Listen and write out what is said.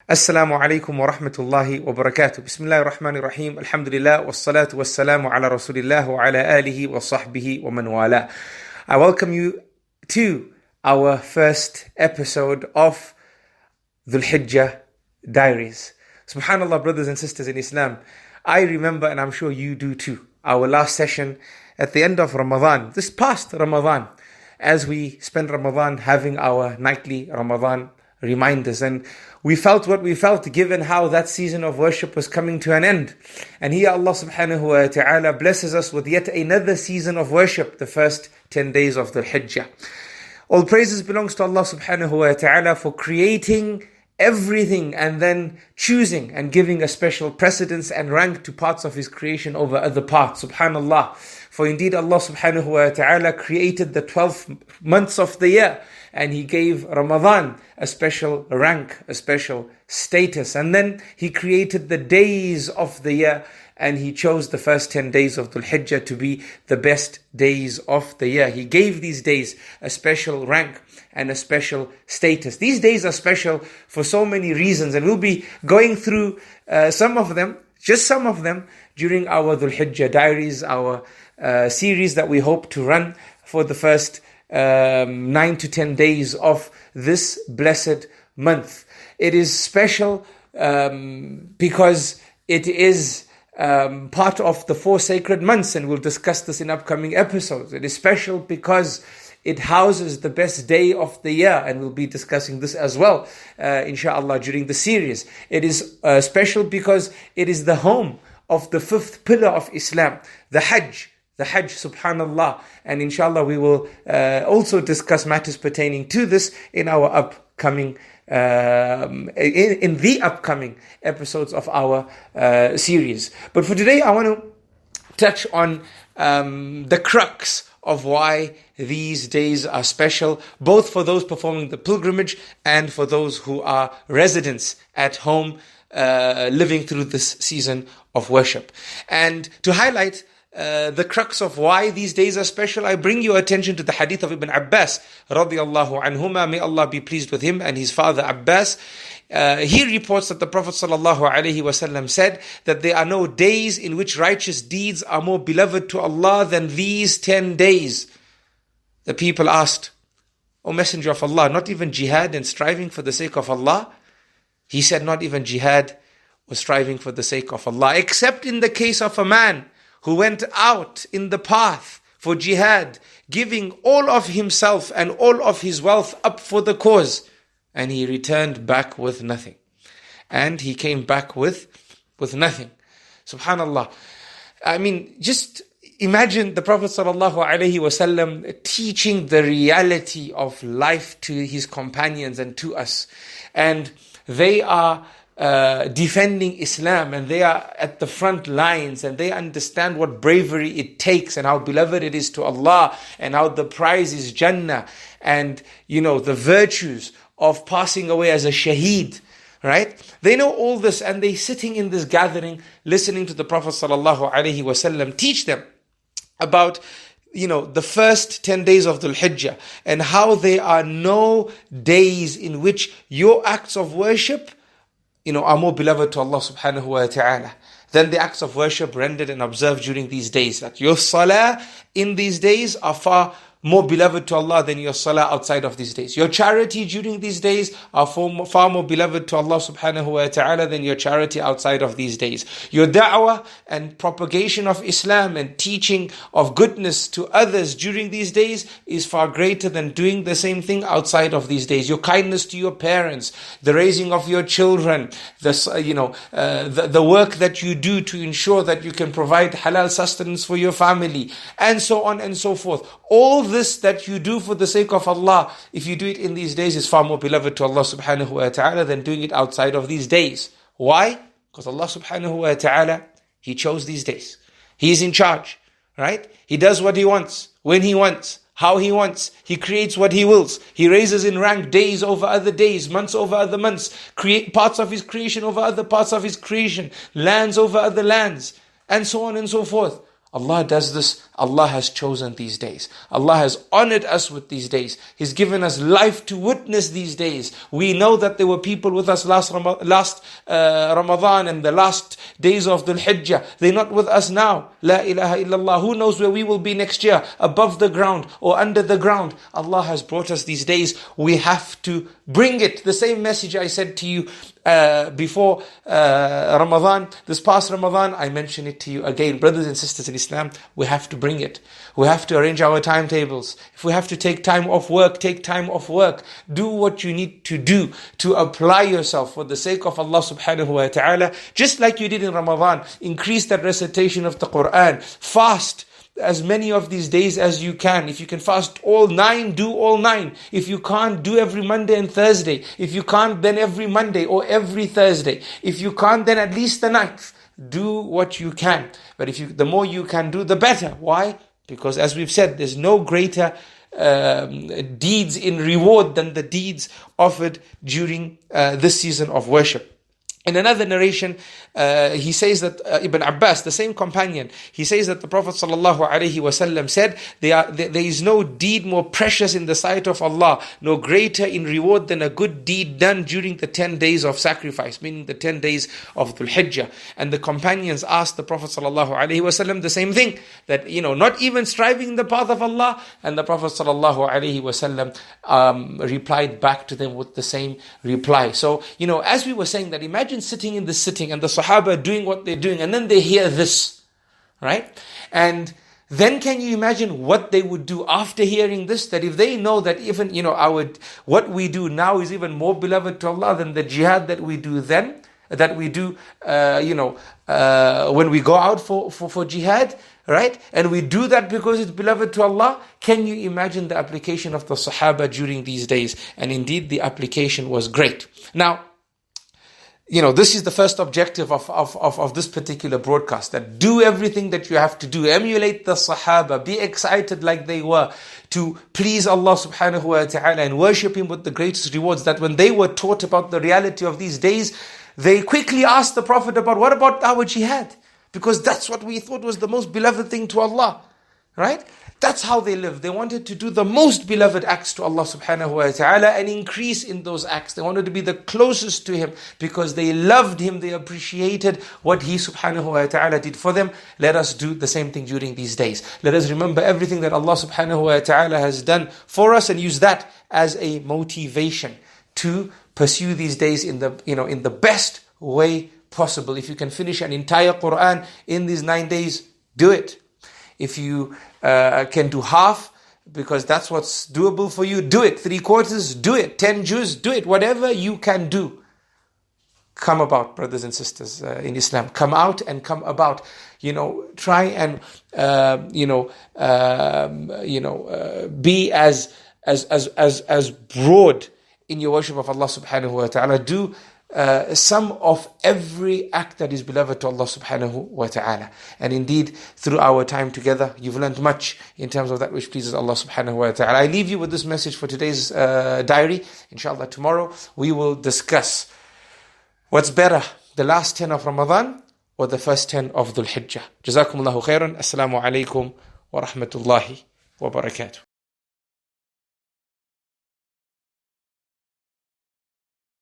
Assalamu alaikum wa rahmatullahi wa barakatuh. Bismillahir Rahmanir Rahim. Alhamdulillah wa salatu wa salamu ala Rasulillah wa ala alihi wa sahbihi wa man wala. I welcome you to our first episode of Dhul Hijjah Diaries. Subhanallah, brothers and sisters in Islam, I remember, and I'm sure you do too, our last session at the end of Ramadan, this past Ramadan, as we spent Ramadan having our nightly Ramadan reminders, and we felt what we felt given how that season of worship was coming to an end. And here Allah subhanahu wa ta'ala blesses us with yet another season of worship, the first 10 days of the Hijjah. All praises belongs to Allah subhanahu wa ta'ala for creating everything and then choosing and giving a special precedence and rank to parts of His creation over other parts. Subhanallah. For indeed Allah subhanahu wa ta'ala created the 12 months of the year, and He gave Ramadan a special rank, a special status. And then He created the days of the year, and He chose the first 10 days of Dhul Hijjah to be the best days of the year. He gave these days a special rank and a special status. These days are special for so many reasons, and we'll be going through some of them, just some of them, during our Dhul Hijjah Diaries, our series that we hope to run for the first 9 to 10 days of this blessed month. It is special because it is part of the 4 sacred months, and we'll discuss this in upcoming episodes. It is special because it houses the best day of the year, and we'll be discussing this as well, inshallah, during the series. It is special because it is the home of the 5th pillar of Islam, the Hajj. The Hajj, subhanallah. And inshallah, we will also discuss matters pertaining to this in our upcoming, in the upcoming episodes of our series. But for today, I want to touch on the crux of why these days are special, both for those performing the pilgrimage and for those who are residents at home, living through this season of worship. And to highlight the crux of why these days are special, I bring your attention to the hadith of Ibn Abbas radiyallahu anhuma, may Allah be pleased with him and his father Abbas. He reports that the Prophet sallallahu alaihi wasallam said that there are no days in which righteous deeds are more beloved to Allah than these 10 days. The people asked, O Messenger of Allah, not even jihad and striving for the sake of Allah? He said, not even jihad or striving for the sake of Allah, except in the case of a man who went out in the path for jihad, giving all of himself and all of his wealth up for the cause, and he returned back with nothing. And he came back with nothing. Subhanallah. I mean, just imagine the Prophet ﷺ teaching the reality of life to his companions and to us. And they are defending Islam, and they are at the front lines, and they understand what bravery it takes and how beloved it is to Allah, and how the prize is Jannah, and the virtues of passing away as a shaheed, right? They know all this, and they sitting in this gathering listening to the Prophet ﷺ teach them about the first 10 days of Dhul Hijjah, and how there are no days in which your acts of worship are more beloved to Allah subhanahu wa ta'ala than the acts of worship rendered and observed during these days. That your salah in these days are far more beloved to Allah than your salah outside of these days. Your charity during these days are far more beloved to Allah subhanahu wa ta'ala than your charity outside of these days. Your da'wah and propagation of Islam and teaching of goodness to others during these days is far greater than doing the same thing outside of these days. Your kindness to your parents, the raising of your children, the work that you do to ensure that you can provide halal sustenance for your family, and so on and so forth. All this that you do for the sake of Allah, if you do it in these days, is far more beloved to Allah subhanahu wa ta'ala than doing it outside of these days. Why? Because Allah subhanahu wa ta'ala, He chose these days. He is in charge, right? He does what He wants, when He wants, how He wants. He creates what He wills. He raises in rank days over other days, months over other months, create parts of His creation over other parts of His creation, lands over other lands, and so on and so forth. Allah does this. Allah has chosen these days. Allah has honored us with these days. He's given us life to witness these days. We know that there were people with us last Ramadan and the last days of Dhul Hijjah. They're not with us now. La ilaha illallah. Who knows where we will be next year? Above the ground or under the ground. Allah has brought us these days. We have to bring it. The same message I said to you before Ramadan, this past Ramadan, I mention it to you again. Brothers and sisters in Islam, we have to bring it. We have to arrange our timetables. If we have to take time off work, take time off work. Do what you need to do to apply yourself for the sake of Allah subhanahu wa ta'ala. Just like you did in Ramadan, increase that recitation of the Quran. Fast as many of these days as you can. If you can fast all 9, do all 9. If you can't, do every Monday and Thursday. If you can't, then every Monday or every Thursday. If you can't, then at least the 9th. Do what you can. But the more you can do, the better. Why? Because as we've said, there's no greater deeds in reward than the deeds offered during this season of worship. In another narration, he says that Ibn Abbas, the same companion, he says that the Prophet ﷺ said, there is no deed more precious in the sight of Allah, no greater in reward than a good deed done during the 10 days of sacrifice, meaning the 10 days of Dhul Hijjah. And the companions asked the Prophet ﷺ the same thing, that, not even striving in the path of Allah. And the Prophet ﷺ replied back to them with the same reply. So, as we were saying that, imagine sitting in this sitting and the Sahaba doing what they're doing, and then they hear this, right? And then can you imagine what they would do after hearing this? That if they know that even, what we do now is even more beloved to Allah than the jihad that we do then, that we do, when we go out for jihad, right? And we do that because it's beloved to Allah. Can you imagine the application of the Sahaba during these days? And indeed, the application was great. Now, this is the first objective of this particular broadcast, that do everything that you have to do. Emulate the Sahaba. Be excited like they were to please Allah subhanahu wa ta'ala and worship Him with the greatest rewards, that when they were taught about the reality of these days, they quickly asked the Prophet what about our jihad? Because that's what we thought was the most beloved thing to Allah. Right? That's how they lived. They wanted to do the most beloved acts to Allah subhanahu wa ta'ala and increase in those acts. They wanted to be the closest to Him because they loved Him. They appreciated what He subhanahu wa ta'ala did for them. Let us do the same thing during these days. Let us remember everything that Allah subhanahu wa ta'ala has done for us and use that as a motivation to pursue these days in the best way possible. If you can finish an entire Quran in these 9 days, do it. If you can do half, because that's what's doable for you, do it. 3/4, do it. 10 juz, do it. Whatever you can do. Come about, brothers and sisters in Islam. Come out and come about. Try and be as broad in your worship of Allah subhanahu wa ta'ala. Do some of every act that is beloved to Allah subhanahu wa ta'ala. And indeed, through our time together, you've learned much in terms of that which pleases Allah subhanahu wa ta'ala. I leave you with this message for today's diary. Inshallah, tomorrow we will discuss what's better, the last 10 of Ramadan or the first 10 of Dhul Hijjah. Jazakumullahu khairan. Assalamu alaikum wa rahmatullahi wa barakatuh.